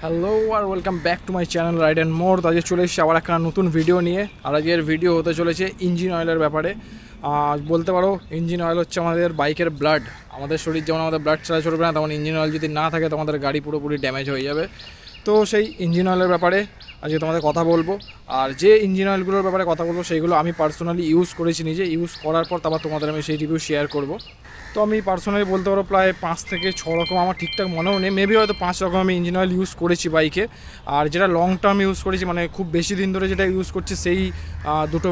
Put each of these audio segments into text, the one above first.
Hello আর welcome back to my channel ride and more. আজকে চলে এসেছি আবার একটা নতুন ভিডিও নিয়ে। আর আজকের ভিডিও হতে চলেছে ইঞ্জিন অয়েলের ব্যাপারে। বলতে পারো ইঞ্জিন অয়েল হচ্ছে আমাদের বাইকের ব্লাড। আমাদের শরীর যেমন আমাদের ব্লাড ছাড়া চলবে না, তেমন ইঞ্জিন অয়েল যদি না থাকে তো আমাদের গাড়ি পুরোপুরি ড্যামেজ হয়ে যাবে। তো সেই ইঞ্জিন অয়েলের ব্যাপারে আজকে তোমাদের কথা বলবো। আর যে ইঞ্জিন অয়েলগুলোর ব্যাপারে কথা বলবো সেইগুলো আমি পার্সোনালি ইউজ করেছি, নিজে ইউজ করার পর তারপর তোমাদের আমি সেই রিভিউ শেয়ার করব। তো আমি পার্সোনালি বলতে পারো প্রায় 5 থেকে 6 রকম, আমার ঠিকঠাক মনেও নেই, মেবি হয়তো 5 রকম আমি ইঞ্জিন অয়েল ইউজ করেছি বাইকে। আর যেটা লং টার্ম ইউজ করেছি, মানে খুব বেশি দিন ধরে যেটা ইউজ করছি, সেই দুটো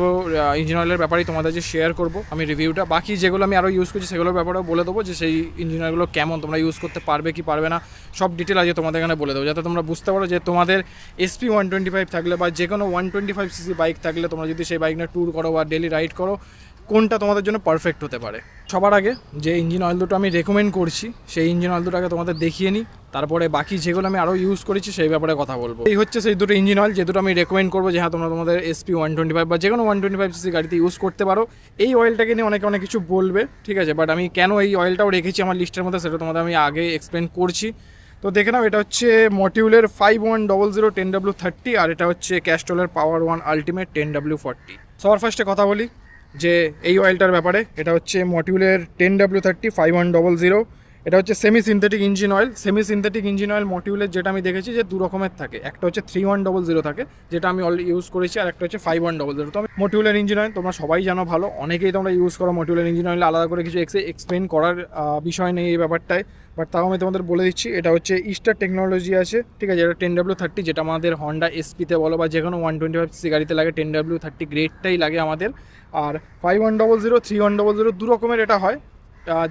ইঞ্জিন অয়েলের ব্যাপারেই তোমাদের যে শেয়ার করব আমি রিভিউটা। বাকি যেগুলো আমি আরও ইউজ করছি সেগুলোর ব্যাপারেও বলে দেবো, যে সেই ইঞ্জিন অয়েলগুলো কেমন, তোমরা ইউজ করতে পারবে কি পারবে না, সব ডিটেল আজকে তোমাদের এখানে বলে দেবো, যাতে তোমরা বুঝতে পারো যে তোমাদের SP 125 থাকলে বা যে কোনো 125cc বাইক থাকলে, তোমরা যদি সেই বাইক নিয়ে ট্যুর করো বা ডেলি রাইড করো, কোনটা তোমাদের জন্য পারফেক্ট হতে পারে। সবার আগে যে ইঞ্জিন অয়েল দুটো আমি রেকমেন্ড করছি, সেই ইঞ্জিন অয়েল দুটো আগে তোমাদের দেখিয়ে নিই, তারপরে বাকি যেগুলো আমি আরও ইউজ করেছি সেই ব্যাপারে কথা বলবো। এই হচ্ছে সেই দুটো ইঞ্জিন অয়েল যে দুটো আমি রেকমেন্ড করবো, যে হ্যাঁ তোমরা তোমাদের SP 125 বা যে কোনো 125cc গাড়িতে ইউজ করতে পারো। এই অয়েলটাকে নিয়ে অনেকে অনেক কিছু বলবে, ঠিক আছে, বাট আমি কেন এই অয়েলটাও রেখেছি আমার লিস্টের মধ্যে সেটা তোমাদের আমি আগে এক্সপ্লেন করছি। তো দেখে নাও, এটা হচ্ছে মটিউলের 5100 10W30, আর এটা হচ্ছে ক্যাস্ট্রলের পাওয়ার 1 আলটিমেট 10W40। সবার ফার্স্টে কথা বলি যে এই অয়েলটার ব্যাপারে। এটা হচ্ছে মটিউলের 10W30 5100। এটা হচ্ছে semi synthetic engine oil. Semi synthetic engine oil মটিউলের যেটা আমি দেখেছি যে দু রকমের থাকে, একটা হচ্ছে 3100 থাকে যেটা আমি অলরেডি ইউজ করেছি, আর একটা হচ্ছে 5100। তো আমি মটিউলের ইঞ্জিন অয়েল তোমরা সবাই জানো ভালো, অনেকেই তোমরা ইউজ করো মটিউলের ইঞ্জিন অয়েল, আলাদা করে কিছু এক্সপ্লেন করার বিষয় নেই এই ব্যাপারটায়, বাট তাও আমি তোমাদের বলে দিচ্ছি। এটা হচ্ছে ইস্টার টেকনোলজি আছে, ঠিক আছে, এটা 10W30, যেটা আমাদের হন্ডা এসপিতে বলো বা যে কোনো 125cc গাড়িতে লাগে 10W30 গ্রেডটাই লাগে আমাদের। আর 5100 3100 দু রকমের এটা হয়।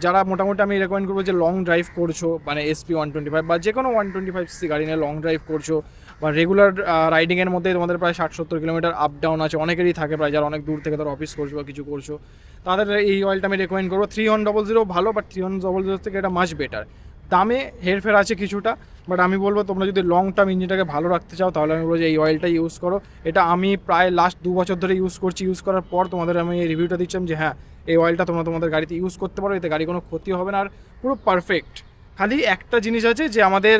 যারা মোটামুটি আমি রেকমেন্ড করবো যে লং ড্রাইভ করছো, মানে SP 125 বা যে কোনো 125cc গাড়ি নিয়ে লং ড্রাইভ করছো, বা রেগুলার রাইডিংয়ের মধ্যে তোমাদের প্রায় 60-70 কিলোমিটার আপ ডাউন আছে, অনেকেরই থাকে প্রায়, যারা অনেক দূর থেকে ধরো অফিস করছো বা কিছু করছো, তাদের এই অয়েলটা আমি রেকমেন্ড করবো। 3100 ভালো, বাট 3100 থেকে এটা মাচ বেটার। দামে হেরফের আছে কিছুটা, বাট আমি বলবো তোমরা যদি লং টার্ম ইঞ্জিনটাকে ভালো রাখতে চাও তাহলে আমি বলবো যে এই অয়েলটা ইউজ করো। এটা আমি প্রায় লাস্ট 2 বছর ধরে ইউজ করছি। ইউজ করার পর তোমাদের আমি এই রিভিউটা দিচ্ছিলাম যে হ্যাঁ এই অয়েলটা তোমরা তোমাদের গাড়িতে ইউজ করতে পারো, এতে গাড়ি কোনো ক্ষতি হবে না, আর পুরো পারফেক্ট। খালি একটা জিনিস আছে যে আমাদের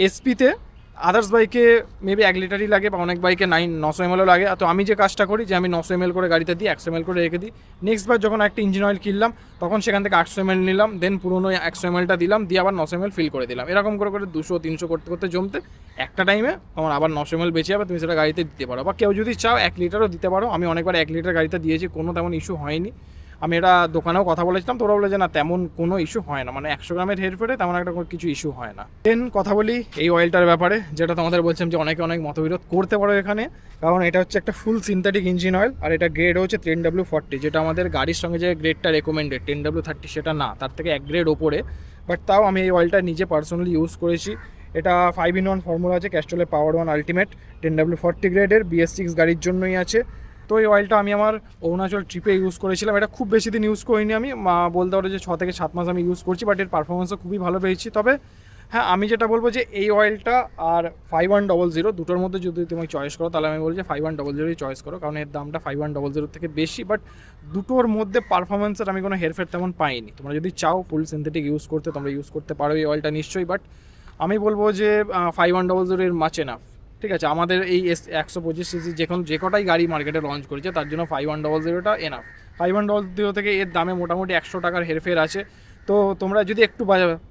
এসপিতে আদার্স বাইকে মেবি 1 লিটারই লাগে, বা অনেক বাইকে 900 ml লাগে। তো আমি যে কাজটা করি যে আমি 900 ml করে গাড়িতে দিই, 100 ml করে রেখে দিই। নেক্সট বার যখন একটা ইঞ্জিন অয়েল কিনলাম তখন সেখান থেকে 800 ml নিলাম, দেন পুরোনো 100 mlটা দিলাম, দিয়ে আবার 900 ml ফিল করে দিলাম। এরকম করে করে 200-300 করতে করতে জমতে একটা টাইমে তোমার আবার 900 ml বেঁচে যাবে, তুমি সেটা গাড়িতে দিতে পারো। বা কেউ যদি চাও 1 লিটারও দিতে পারো। আমি অনেকবার 1 লিটার গাড়িতে দিয়েছি, কোনো তেমন ইস্যু হয়নি। আমি এটা দোকানেও কথা বলেছিলাম, তো ওরা বলে যে না তেমন কোনো ইস্যু হয় না, মানে 100 গ্রামের হেরফেরে তেমন একটা কিছু ইস্যু হয় না। দেন কথা বলি এই অয়েলটার ব্যাপারে, যেটা তোমাদের বলছিলাম যে অনেকে অনেক মতবিরোধ করতে পারো এখানে, কারণ এটা হচ্ছে একটা ফুল সিনথেটিক ইঞ্জিন অয়েল, আর এটা গ্রেড হচ্ছে 10W40, যেটা আমাদের গাড়ির সঙ্গে যে গ্রেডটা রেকমেন্ডেড 10W30 সেটা না, তার থেকে 1 গ্রেড ওপরে। বাট তাও আমি এই অয়েলটা নিজে পার্সোনালি ইউজ করেছি। এটা 5-in-1 ফর্মুলা আছে, ক্যাস্ট্রলের পাওয়ার 1 আলটিমেট 10W40 গ্রেডের, BS6 গাড়ির জন্যই আছে। তো এই অয়েলটা আমি আমার অরুণাচল ট্রিপে ইউজ করেছিলাম। এটা খুব বেশি দিন ইউজ করিনি, আমি বলতে পারো যে 6 থেকে 7 মাস আমি ইউজ করছি, বাট এর পারফরমেন্সও খুবই ভালো পেয়েছি। তবে হ্যাঁ, আমি যেটা বলবো যে এই অয়েলটা আর 5100 দুটোর মধ্যে যদি তুমি চয়েস করো, তাহলে আমি বলবো যে 5100ই চয়েস করো, কারণ এর দামটা 5100 থেকে বেশি, বাট দুটোর মধ্যে পারফরমেন্সের আমি কোনো হেরফের তেমন পাইনি। তোমরা যদি চাও ফুল সিনথেটিক ইউজ করতে, তোমরা ইউজ করতে পারো এই অয়েলটা নিশ্চয়ই, বাট আমি বলবো যে 5100 এর মাচ এনাফ। ঠিক আছে, আমাদের এই 125cc যে কটাই গাড়ি মার্কেটে লঞ্চ করেছে তার জন্য 5100টা এনাফ। 5100 থেকে এর দামে মোটামুটি 100 টাকার হেরফের আছে। তো তোমরা যদি একটু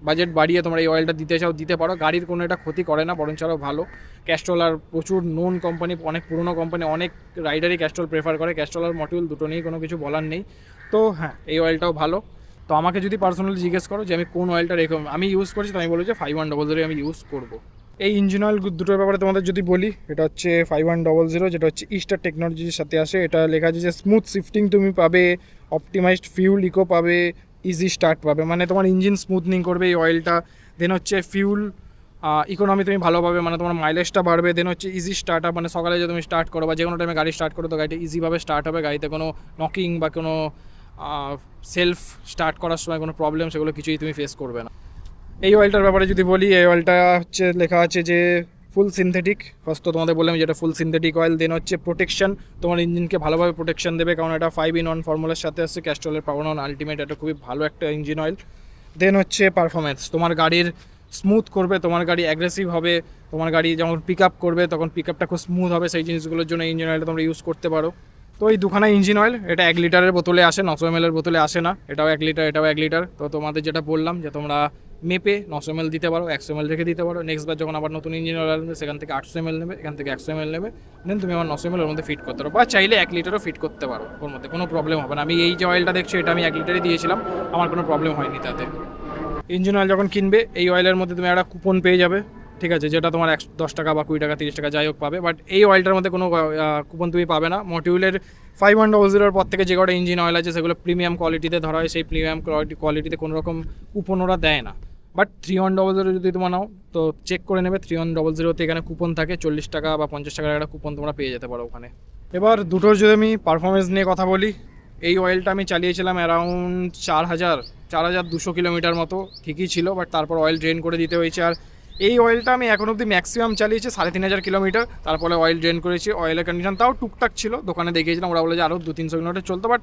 বাজেট বাড়িয়ে তোমরা এই অয়েলটা দিতে চাও দিতে পারো, গাড়ির কোনো এটা ক্ষতি করে না, বরঞ্চ আরও ভালো। ক্যাস্ট্রল আর প্রচুর নোন কোম্পানি, অনেক পুরনো কোম্পানি, অনেক রাইডারই ক্যাস্ট্রল প্রেফার করে। ক্যাস্ট্রল আর মটিউল দুটো নিয়েই কোনো কিছু বলার নেই। তো হ্যাঁ, এই অয়েলটাও ভালো। তো আমাকে যদি পার্সোনালি জিজ্ঞেস করো যে আমি কোন অয়েলটা আমি ইউজ করছি, তো আমি বলবো যে 5100 আমি ইউজ করবো। এই ইঞ্জিন অয়েল দুটোর ব্যাপারে তোমাদের যদি বলি, এটা হচ্ছে 5100, যেটা হচ্ছে ইস্টার টেকনোলজির সাথে আসে। এটা লেখা আছে যে স্মুথ শিফটিং তুমি পাবে, অপটিমাইজড ফিউল ইকো পাবে, ইজি স্টার্ট পাবে, মানে তোমার ইঞ্জিন স্মুথনিং করবে এই অয়েলটা। দেন হচ্ছে ফিউল ইকোনমি তুমি ভালো পাবে, মানে তোমার মাইলেজটা বাড়বে। দেন হচ্ছে ইজি স্টার্ট আপ, মানে সকালে যে তুমি স্টার্ট করো বা যে কোনো টাইমে গাড়ি স্টার্ট করো তো গাড়িটা ইজিভাবে স্টার্ট হবে, গাড়িতে কোনো নকিং বা কোনো সেলফ স্টার্ট করার সময় কোনো প্রবলেম সেগুলো কিছুই তুমি ফেস করবে না। এই অয়েলটার ব্যাপারে যদি বলি, এই অয়েলটা হচ্ছে লেখা আছে যে ফুল সিনথেটিক। ফার্স্ট তো তোমাদের বললাম যেটা ফুল সিনথেটিক অয়েল। দেন হচ্ছে প্রোটেকশন, তোমার ইঞ্জিনকে ভালোভাবে প্রোটেকশন দেবে, কারণ এটা 5-in-1 ফর্মুলার সাথে আসছে, ক্যাস্ট্রলের পাওয়ার 1 আলটিমেট, এটা খুবই ভালো একটা ইঞ্জিন অয়েল। দেন হচ্ছে পারফরমেন্স, তোমার গাড়ির স্মুথ করবে, তোমার গাড়ি অ্যাগ্রেসিভ হবে, তোমার গাড়ি যখন পিক আপ করবে তখন পিক আপটা খুব স্মুথ হবে, সেই জিনিসগুলোর জন্য ইঞ্জিন অয়েলটা তোমরা ইউজ করতে পারো। তো এই দুখানা ইঞ্জিন অয়েল, এটা 1 লিটারের বোতলে আসে, 900 ml এর বোতলে আসে না, এটাও 1 লিটার এটাও 1 লিটার। তো তোমাদের যেটা বললাম যে তোমরা মেপে 900 ml দিতে পারো, 100 ml রেখে দিতে পারো। নেক্সট বার যখন আবার নতুন ইঞ্জিন অয়েল আসবে সেখান থেকে 800 ml নেবে, এখান থেকে 100 ml নেবে, দেন তুমি আমার 900 ml ওর মধ্যে ফিট করতে পারো, বা চাইলে 1 লিটারও ফিট করতে পারো, ওর মধ্যে কোনো প্রবলেম হবে না। আমি এই যে অয়েলটা দেখছো এটা আমি 1 লিটারই দিয়েছিলাম, আমার কোনো প্রবলেম হয়নি তাতে। ইঞ্জিন অয়েল যখন কিনবে এই অয়েলের মধ্যে তুমি একটা কুপন পেয়ে যাবে, ঠিক আছে, যেটা তোমার 10 টাকা বা 20 টাকা 30 টাকা যাই হোক পাবে। বাট এই অয়েলটার মধ্যে কোনো কুপন তুমি পাবে না। মটিউলের 5100 পর থেকে যে কটা ইঞ্জিন অয়েল আছে সেগুলো প্রিমিয়াম কোয়ালিটিতে ধরা হয়, সেই প্রিমিয়াম কোয়ালিটিতে কোনো রকম কুপন ওরা দেয় না। বাট 3100 যদি তোমরা নাও তো চেক করে নেবে, 3100তে এখানে কুপন থাকে, 40 টাকা বা 50 টাকার একটা কুপন তোমরা পেয়ে যেতে পারো ওখানে। এবার দুটোর যদি আমি পারফরমেন্স নিয়ে কথা বলি, এই অয়েলটা আমি চালিয়েছিলাম অ্যারাউন্ড 4200 কিলোমিটার মতো, ঠিকই ছিল, বাট তারপর অয়েল ড্রেন করে দিতে হয়েছে। আর এই অয়েলটা আমি এখন অবধি ম্যাক্সিমাম চালিয়েছি 3500 কিলোমিটার, তারপরে অয়েল ড্রেন করেছি। অয়েলের কন্ডিশন তাও টুকটাক ছিল, দোকানে দেখিয়েছিলাম, ওরা বলে যে আরও 200-300 কিলোমিটার চলতো। বাট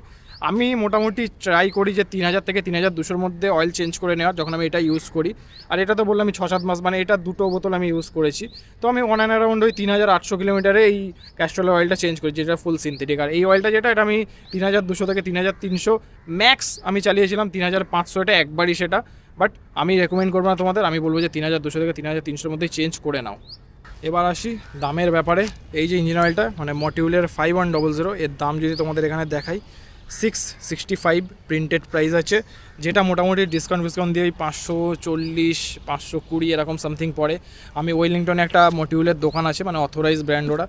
আমি মোটামুটি ট্রাই করি যে 3000 থেকে 3200 মধ্যে অয়েল চেঞ্জ করে নেওয়ার, যখন আমি এটা ইউজ করি। আর এটা তো বললাম আমি 6-7 মাস, মানে এটা দুটো বোতল আমি ইউজ করেছি। তো আমি অন অ্যান্ড অ্যারাউন্ড ওই 3800 কিলোমিটারে এই ক্যাস্ট্রলের অয়েলটা চেঞ্জ করেছি, যেটা ফুল সিনথেটিক। আর এই অয়েলটা যেটা, এটা আমি 3200 থেকে 3300 ম্যাক্স আমি চালিয়েছিলাম, 3500 এটা একবারই সেটা। বাট আমি রেকমেন্ড করবো না তোমাদের, আমি বলবো যে 3200 থেকে 3300-র মধ্যেই চেঞ্জ করে নাও। এবার আসি দামের ব্যাপারে। এই যে ইঞ্জিন অয়েলটা মানে মটিউলের 5100, এর দাম যদি তোমাদের এখানে দেখাই 665 প্রিন্টেড প্রাইস আছে, যেটা মোটামুটি ডিসকাউন্ট দিয়ে ওই 540 520 এরকম সামথিং পড়ে। আমি ওয়েলিংটনে একটা মটিউলের দোকান আছে, মানে অথরাইজ ব্র্যান্ড ওরা,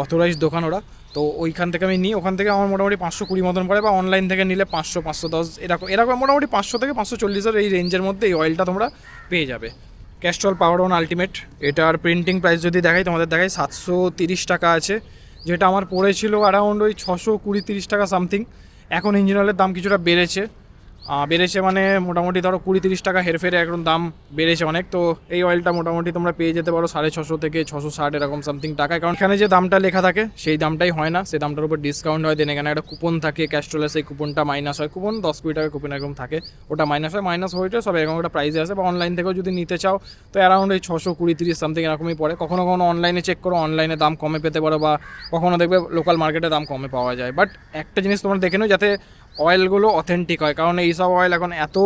অথরাইজ দোকান ওরা, তো ওইখান থেকে আমি নিই, ওখান থেকে আমার মোটামুটি 520 মতন পড়ে, বা অনলাইন থেকে নিলে 500-510 এরকম মোটামুটি 500 থেকে 540 এই রেঞ্জের মধ্যে এই অয়েলটা তোমরা পেয়ে যাবে। ক্যাস্ট্রল পাওয়ার অন আলটিমেট, এটার প্রিন্টিং প্রাইস যদি দেখাই তোমাদের দেখাই 730 টাকা আছে, যেটা আমার পড়েছিল অ্যারাউন্ড ওই 620-30 টাকা সামথিং। এখন ইঞ্জিন অয়েলের দাম কিছুটা বেড়েছে মানে মোটামুটি ধরো 20-30 টাকা হেরফেরে এখন দাম বেড়েছে অনেক। তো এই অয়েলটা মোটামুটি তোমরা পেয়ে যেতে পারো 650 থেকে 660 এরকম সামথিং টাকায়, কারণ এখানে যে দামটা লেখা থাকে সেই দামটাই হয় না, সেই দামটার উপর ডিসকাউন্ট হয়। দেন এখানে একটা কুপন থাকে ক্যাস্ট্রলের, সেই কুপনটা মাইনাস হয়, কুপন 10-20 টাকা কুপন এরকম থাকে, ওটা মাইনাস হয়, মাইনাস হয়েছে সব এরকম একটা প্রাইসে আসে। বা অনলাইন থেকেও যদি নিতে চাও তো অ্যারাউন্ড ওই 620-30 সামথিং এরকমই পড়ে। কখনো অনলাইনে চেক করো, অনলাইনে দাম কমে পেতে পারো, বা কখনো দেখবে লোকাল মার্কেটে দাম কমে পাওয়া যায়। বাট একটা জিনিস তোমরা দেখে নাও যাতে অয়েলগুলো অথেন্টিক হয়, কারণ এইসব অয়েল এখন এত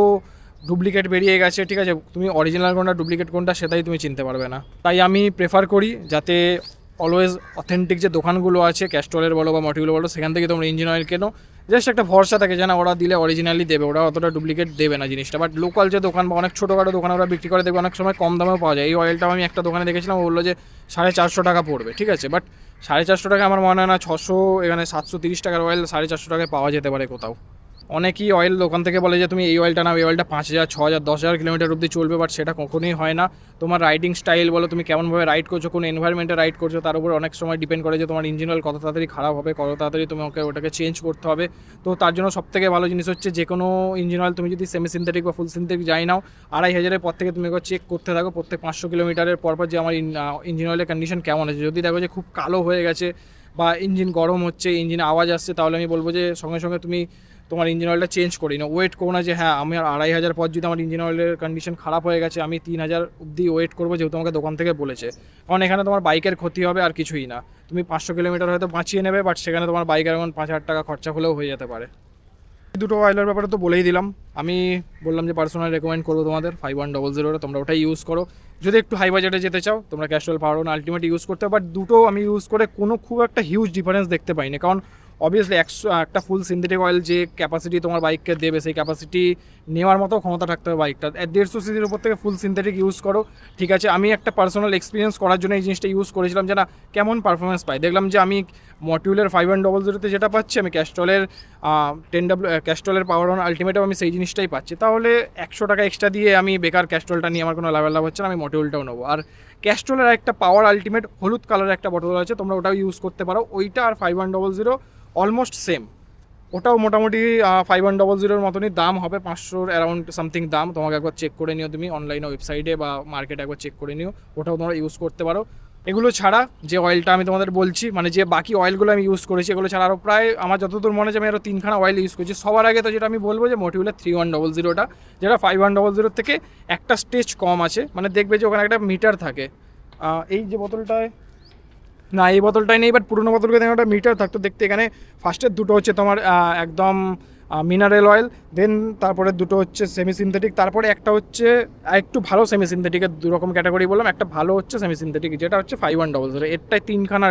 ডুপ্লিকেট বেরিয়ে গেছে, ঠিক আছে, তুমি অরিজিনাল কোনটা ডুপ্লিকেট কোনটা সেটাই তুমি চিনতে পারবে না। তাই আমি প্রেফার করি যাতে অলওয়েজ অথেন্টিক যে দোকানগুলো আছে ক্যাস্ট্রলের বলো বা মটিউল বলো, সেখান থেকে তোমরা ইঞ্জিন অয়েল কেনো, জাস্ট একটা ভরসা থাকে যে না ওরা দিলে অরিজিনালি দেবে, ওরা অতটা ডুপ্লিকেট দেবে না জিনিসটা। বাট লোকাল যে দোকান বা অনেক ছোটোখাটো দোকান ওরা বিক্রি করে, দেখবে অনেক সময় কম দামেও পাওয়া যায়। এই অয়েলটাও আমি একটা দোকানে দেখেছিলাম, ও বললো যে 450 টাকা পড়বে, ঠিক আছে, বাট 450 টাকা আমার মনে হয় না, 600 এখানে 730 টাকার অয়েল 450 টাকায় পাওয়া যেতে পারে কোথাও। অনেকেই অয়েল দোকান থেকে বলে যে তুমি এই অয়েলটা নাও, এই অয়েলটা 5000 6000 10000 কিলোমিটার অবধি চলবে, বাট সেটা কখনোই হয় না। তোমার রাইডিং স্টাইল বলো, তুমি কেমনভাবে রাইড করছো, কোন এনভায়রনমেন্টে রাইড করছো, তার উপর অনেক সময় ডিপেন্ড করে যে তোমার ইঞ্জিন অয়েল কত তাড়াতাড়ি খারাপ হবে, কত তাড়াতাড়ি তোমাকে ওটাকে চেঞ্জ করতে হবে। তো তার জন্য সবথেকে ভালো জিনিস হচ্ছে যে কোনো ইঞ্জিন অয়েল তুমি যদি সেমি সিনথেটিক বা ফুল সিনথেটিক যাই নাও, 2500-এর পর থেকে তুমি একবার চেক করতে থাকো প্রত্যেক 500 কিলোমিটারের পরপর যে আমার ইঞ্জিন অয়েলের কন্ডিশন কেমন আছে। যদি দেখো যে খুব কালো হয়ে গেছে বা ইঞ্জিন গরম হচ্ছে, ইঞ্জিনে আওয়াজ আসছে, তাহলে আমি বলবো যে সঙ্গে সঙ্গে তুমি তোমার ইঞ্জিন অয়েলটা চেঞ্জ করি না, ওয়েট করো না যে হ্যাঁ আমি আর 2500 পর যদি আমার ইঞ্জিন অয়েলের কন্ডিশন খারাপ হয়ে গেছে আমি 3000 অবধি ওয়েট করবো, যেহেতু আমাকে দোকান থেকে বলেছে। কারণ এখানে তোমার বাইকের ক্ষতি হবে আর কিছুই না। তুমি 500 কিলোমিটার হয়তো বাঁচিয়ে নেবে, বাট সেখানে তোমার বাইকের এখন 5000 টাকা খরচা হলেও হয়ে যেতে পারে। দুটো অয়েলের ব্যাপারে তো বলেই দিলাম। আমি বললাম যে পার্সোনাল রেকমেন্ড করবো তোমাদের 5100, তোমরা ওটাই ইউজ করো। যদি একটু হাই বাজেটে যেতে চাও তোমরা Castrol power on ultimate use করতে হবে। বাট দুটো আমি ইউজ করে কোনো খুব একটা হিউজ ডিফারেন্স দেখতে পাইনি, কারণ অবভিয়াসলি একটা ফুল সিনথেটিক অয়েল যে ক্যাপাসিটি তোমার বাইককে দেবে, সেই ক্যাপাসিটি নেওয়ার মতো ক্ষমতা থাকতে হবে বাইকটা। 150 সিসির উপর থেকে ফুল সিনথেটিক ইউজ করো, ঠিক আছে। আমি একটা পার্সোনাল এক্সপিরিয়েন্স করার জন্য এই জিনিসটা ইউজ করেছিলাম যে না কেমন পারফরমেন্স পাই, দেখলাম যে আমি মটিউলের 5100-তে যেটা পাচ্ছি আমি ক্যাস্ট্রলের ক্যাস্ট্রলের পাওয়ার অন আলটিমেটেও আমি সেই জিনিসটাই পাচ্ছি। তাহলে 100 টাকা এক্সট্রা দিয়ে আমি বেকার ক্যাস্ট্রলটা নিয়ে আমার কোনো লাভ হচ্ছে না, আমি মটিউলটাও নেবো। আর ক্যাস্ট্রলের একটা পাওয়ার আলটিমেট হলুদ কালারের একটা বটল আছে, তোমরা ওটাও ইউজ করতে পারো। ওইটা আর 5100 অলমোস্ট সেম, ওটাও মোটামুটি 5100-এর মতনই দাম হবে, 500 অ্যারাউন্ড সামথিং দাম। তোমাকে একবার চেক করে নিও, তুমি অনলাইনে ওয়েবসাইটে বা মার্কেটে একবার চেক করে নিও, ওটাও তোমরা ইউজ করতে পারো। এগুলো ছাড়া যে অয়েলটা আমি তোমাদের বলছি, মানে যে বাকি অয়েলগুলো আমি ইউজ করেছি, এগুলো ছাড়া আরও প্রায় আমার যতদূর মনে আছে আমি আরও 3খানা অয়েল ইউজ করেছি। সবার আগে তো যেটা আমি বলবো যে মোটিভেলের 3100, যেটা 5100 থেকে একটা স্টেজ কম আছে, মানে দেখবে যে ওখানে একটা মিটার থাকে। এই যে বোতলটায়, না এই বোতলটাই নেই, বাট পুরোনো বোতলকে দেখে একটা মিটার থাকতো দেখতে। এখানে ফার্স্টের দুটো হচ্ছে তোমার একদম মিনারেল অয়েল, দেন তারপরে দুটো হচ্ছে সেমি সিনথেটিক, তারপরে একটা হচ্ছে একটু ভালো সেমি সিনথেটিকের দুরকম ক্যাটাগরি বললাম। একটা ভালো হচ্ছে সেমি সিনথেটিক, যেটা হচ্ছে 5100, এরটায় 3খানা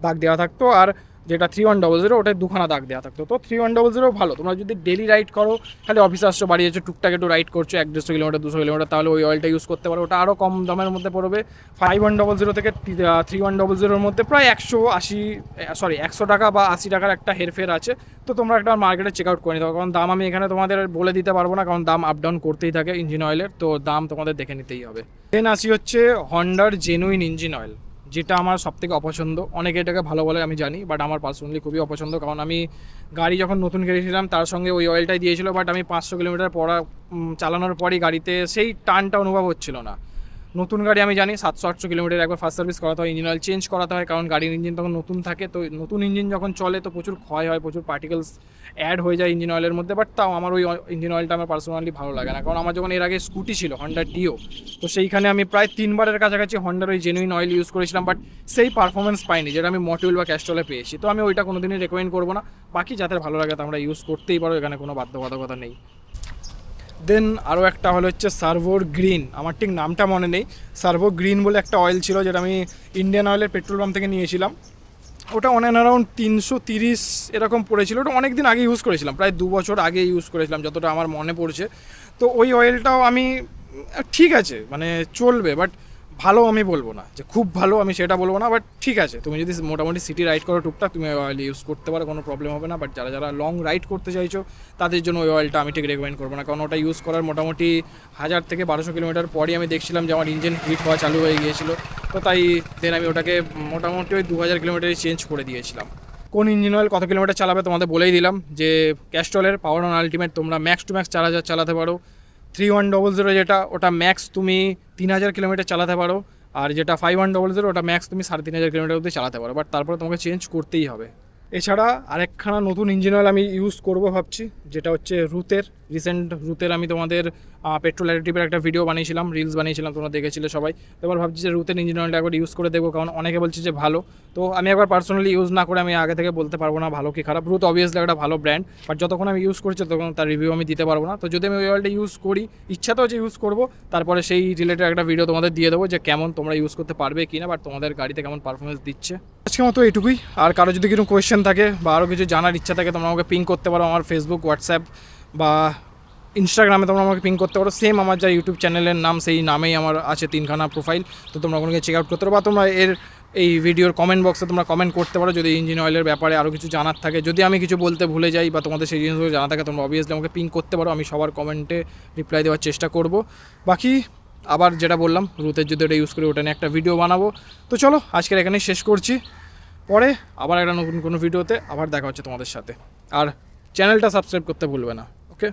দাগ দেওয়া থাকতো, আর যেটা 3100 ওটায় 2খানা দাগ দেওয়া থাকতো। তো 3100 ভালো, তোমরা যদি ডেলি রাইড করো, খালি অফিসে আসছো, বাড়ি যাচ্ছো, টুকটাক একটু রাইড করছো 150 কিলোমিটার 200 কিলোমিটার, তাহলে ওই অয়েলটা ইউজ করতে পারো। ওটা আরও কম দামের মধ্যে পড়বে। 5100 থেকে 3100 মধ্যে প্রায় 100 টাকা বা 80 টাকার একটা হেরফের আছে। তো তোমরা একটা মার্কেটে চেক আউট করে নিতে পারো, কারণ দাম আমি এখানে তোমাদের বলে দিতে পারবো না, কারণ দাম আপ ডাউন করতেই থাকে ইঞ্জিন অয়েলের, তো দাম তোমাদের দেখে নিতেই হবে। দেন আসি হচ্ছে হন্ডার জেনুইন ইঞ্জিন অয়েল, যেটা আমার সবথেকে অপছন্দ। অনেকে এটাকে ভালো বলে আমি জানি, বাট আমার পার্সোনালি খুবই অপছন্দ, কারণ আমি গাড়ি যখন নতুন কিনেছিলাম তার সঙ্গে ওই অয়েলটাই দিয়েছিল, বাট আমি 500 কিলোমিটার চালানোর পরই গাড়িতে সেই টানটা অনুভব হচ্ছিল না। নতুন গাড়ি আমি জানি 700-800 কিলোমিটার একবার ফার্স্ট সার্ভিস করাতে হয়, ইঞ্জিন অয়েল চেঞ্জ করাতে হয়, কারণ গাড়ির ইঞ্জিন তখন নতুন থাকে। তো নতুন ইঞ্জিন যখন চলে তো প্রচুর ক্ষয় হয়, প্রচুর পার্টিকেলস অ্যাড হয়ে যায় ইঞ্জিন অয়েলের মধ্যে। বাট তাও আমার ওই ইঞ্জিন অয়েলটা আমার পার্সোনালি ভালো লাগে না, কারণ আমার যখন এর আগে স্কুটি ছিল হন্ডা ডিও, তো সেইখানে আমি প্রায় 3বারের কাছাকাছি হন্ডার ওই জেনুইন অয়েল ইউজ করেছিলাম, বাট সেই পারফরমেন্স পাইনি যেটা আমি মোটিউল বা ক্যাস্ট্রলে পেয়েছি। তো আমি ওইটা কোনোদিনই রেকমেন্ড করবো না। বাকি যাদের ভালো লাগে তোমরা ইউজ করতেই পারো, এখানে কোনো বাধ্যবাধকতা নেই। দেন আরও একটা হলো হচ্ছে সার্ভোর গ্রিন, আমার ঠিক নামটা মনে নেই। সার্ভো গ্রিন বলে একটা অয়েল ছিল, যেটা আমি ইন্ডিয়ান অয়েলের পেট্রোল পাম্প থেকে নিয়েছিলাম। ওটা অন অ্যান্ড অ্যারাউন্ড 330 এরকম পড়েছিল। ওটা অনেক দিন আগে ইউজ করেছিলাম, প্রায় 2 বছর আগে ইউজ করেছিলাম যতটা আমার মনে পড়ছে। তো ওই অয়েলটাও আমি ঠিক আছে, মানে চলবে, বাট ভালো আমি বলবো না, যে খুব ভালো আমি সেটা বলবো না, বাট ঠিক আছে। তুমি যদি মোটামুটি সিটি রাইড করো টুকটাক, তুমি ওই অয়েল ইউজ করতে পারো, কোনো প্রবলেম হবে না। বাট যারা যারা লং রাইড করতে চাইছো তাদের জন্য ওই অয়েলটা আমি ঠিক রেকমেন্ড করবো না, কারণ ওটা ইউজ করার মোটামুটি 1000 থেকে 1200 কিলোমিটার পরই আমি দেখছিলাম যে আমার ইঞ্জিন হিট হওয়া চালু হয়ে গিয়েছিলো। তো তাই দেন আমি ওটাকে মোটামুটি ওই 2000 কিলোমিটারই চেঞ্জ করে দিয়েছিলাম। কোন ইঞ্জিন অয়েল কত কিলোমিটার চালাবে তোমাদের বলেই দিলাম, যে ক্যাস্ট্রলের পাওয়ার অন আলটিমেট তোমরা ম্যাক্স টু ম্যাক্স 4000 চালাতে পারো। 3100 যেটা, ওটা ম্যাক্স তুমি 3000 কিলোমিটার চালাতে পারো। আর যেটা 5100 ওটা ম্যাক্স তুমি 3500 কিলোমিটার অবধি চালাতে পারো, বাট তারপরে তোমাকে চেঞ্জ করতেই হবে। এছাড়া আরেকখানা নতুন ইঞ্জিন অয়েল আমি ইউজ করবো ভাবছি, যেটা হচ্ছে রুতের। রিসেন্ট রুতের আমি তোমাদের পেট্রোল অ্যাডিটিভের একটা ভিডিও বানিয়েছিলাম, রিলস বানিয়েছিলাম, তোমরা দেখেছিলে সবাই। তো এবার ভাবছি যে রুতের ইঞ্জিন অয়েলটা একবার ইউজ করে দেখবো, কারণ অনেকে বলছে যে ভালো। তো আমি একবার পার্সোনালি ইউজ না করে আমি আগে থেকে বলতে পারবো না ভালো কি খারাপ। রুত অবভিয়াসলি একটা ভালো ব্র্যান্ড, বাট যতক্ষণ আমি ইউজ করছি তখন তার রিভিউ আমি দিতে পারবো না। তো যদি আমি ওই অয়েলটা ইউজ করি, ইচ্ছা তো যে ইউজ করবো, তারপরে সেই রিলেটেড একটা ভিডিও তোমাদের দিয়ে দেবো যে কেমন তোমরা ইউজ করতে পারবে কি না, বাট তোমাদের গাড়িতে কেমন পারফরমেন্স দিচ্ছে। আজকের মতো এইটুকুই। আর কারো যদি কোনো কোয়েশ্চেন থাকে বা আরও কিছু জানার ইচ্ছা থাকে, তোমরা আমাকে পিং করতে পারো আমার ফেসবুক, হোয়াটসঅ্যাপ বা ইনস্টাগ্রামে। তোমরা আমাকে পিং করতে পারো, সেম আমার যা ইউটিউব চ্যানেলের নাম সেই নামেই আমার আছে 3খানা প্রোফাইল। তো তোমরা ওখানে চেক আউট করতে পারো, বা তোমরা এই ভিডিওর কমেন্ট বক্সে তোমরা কমেন্ট করতে পারো যদি ইঞ্জিন অয়েলের ব্যাপারে আরও কিছু জানার থাকে। যদি আমি কিছু বলতে ভুলে যাই বা তোমাদের সেই জিনিসগুলো জানা থাকে, তোমরা অবভিয়াসলি আমাকে পিং করতে পারো, আমি সবার কমেন্টে রিপ্লাই দেওয়ার চেষ্টা করব। বাকি আবার যেটা বললাম, রুতের যদি ওটা ইউজ করি ওটা নিয়ে একটা ভিডিও বানাবো। তো চলো আজকের এখানেই শেষ করছি, পরে আবার একটা নতুন কোনো ভিডিওতে আবার দেখা হচ্ছে তোমাদের সাথে। আর চ্যানেলটা সাবস্ক্রাইব করতে ভুলবে না, ওকে।